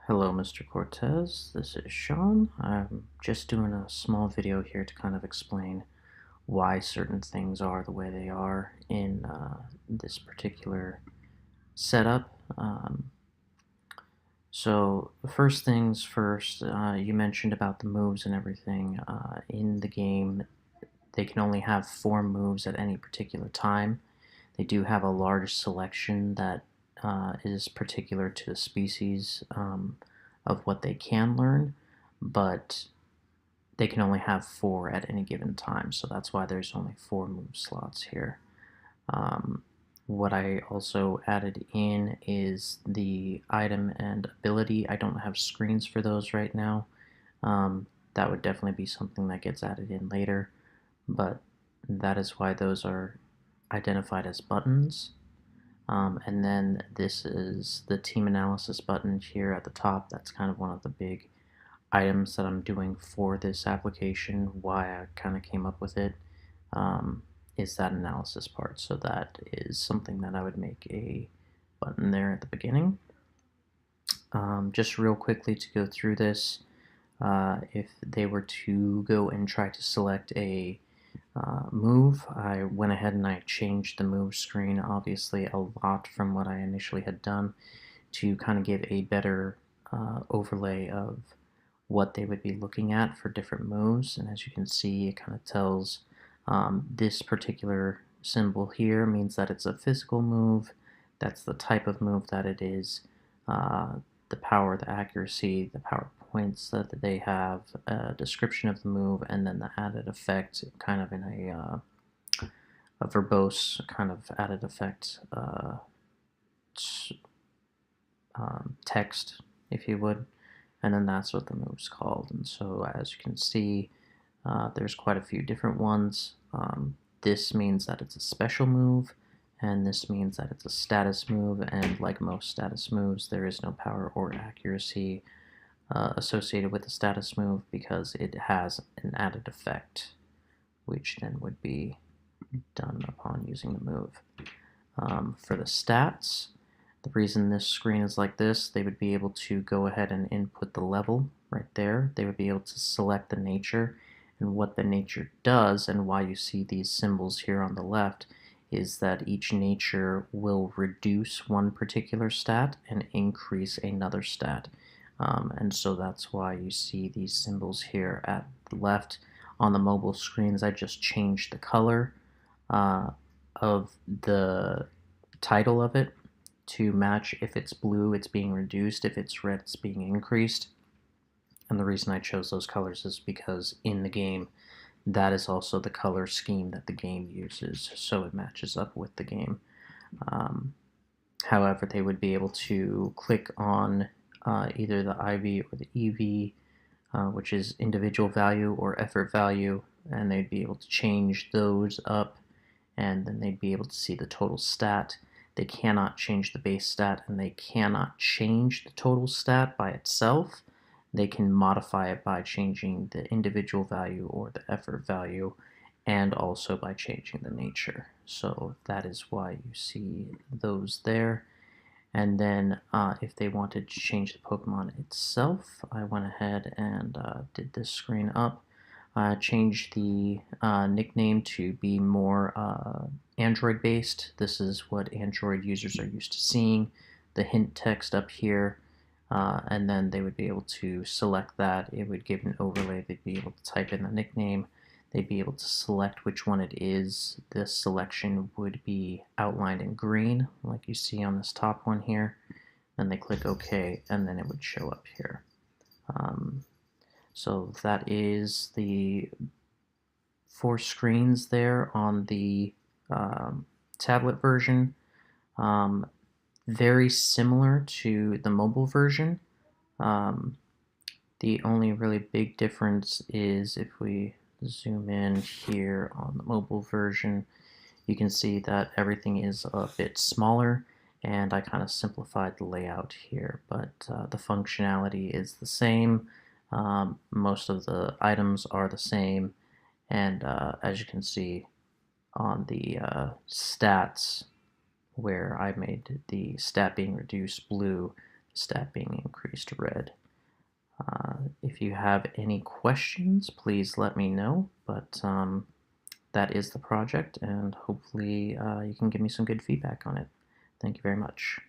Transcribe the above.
Hello, Mr. Cortez. This is Shaun. I'm just doing a small video here to kind of explain why certain things are the way they are in this particular setup. So, first things first, you mentioned about the moves and everything. In the game, they can only have 4 moves at any particular time. They do have a large selection that is particular to the species of what they can learn, but they can only have 4 at any given time, so that's why there's only 4 move slots here. Um, what I also added in is the item and ability. I don't have screens for those right now. That would definitely be something that gets added in later, but that is why those are identified as buttons. And then this is the team analysis button here at the top. That's kind of one of the big items that I'm doing for this application. Why I kind of came up with it is that analysis part. So that is something that I would make a button there at the beginning. Just real quickly to go through this, if they were to go and try to select a move, I went ahead and I changed the move screen obviously a lot from what I initially had done to kind of give a better overlay of what they would be looking at for different moves. And as you can see, it kind of tells this particular symbol here means that it's a physical move. That's the type of move that it is, the power, the accuracy, the power points that they have, a description of the move, and then the added effect, kind of in a verbose kind of added effect text, if you would, and then that's what the move's called. And so as you can see, there's quite a few different ones. This means that it's a special move, and this means that it's a status move, and like most status moves, there is no power or accuracy associated with the status move because it has an added effect, which then would be done upon using the move. For the stats, the reason this screen is like this, they would be able to go ahead and input the level right there. They would be able to select the nature, and what the nature does and why you see these symbols here on the left is that each nature will reduce one particular stat and increase another stat. And so that's why you see these symbols here at the left. On the mobile screens, I just changed the color of the title of it to match. If it's blue, it's being reduced. If it's red, it's being increased. And the reason I chose those colors is because in the game, that is also the color scheme that the game uses, so it matches up with the game. However, they would be able to click on either the IV or the EV, which is individual value or effort value, and they'd be able to change those up, and then they'd be able to see the total stat. They cannot change the base stat, and they cannot change the total stat by itself. They can modify it by changing the individual value or the effort value, and also by changing the nature. So that is why you see those there. And then if they wanted to change the Pokemon itself, I went ahead and did this screen up. Changed the nickname to be more Android based. This is what Android users are used to seeing. The hint text up here, and then they would be able to select that. It would give an overlay. They'd be able to type in the nickname. They'd be able to select which one it is. This selection would be outlined in green, like you see on this top one here. Then they click OK, and then it would show up here. So that is the 4 screens there on the tablet version. Very similar to the mobile version. The only really big difference is if we zoom in here on the mobile version, you can see that everything is a bit smaller, and I kind of simplified the layout here, but the functionality is the same. Most of the items are the same, and as you can see on the stats, where I made the stat being reduced blue, stat being increased to red. If you have any questions, please let me know, but that is the project, and hopefully you can give me some good feedback on it. Thank you very much.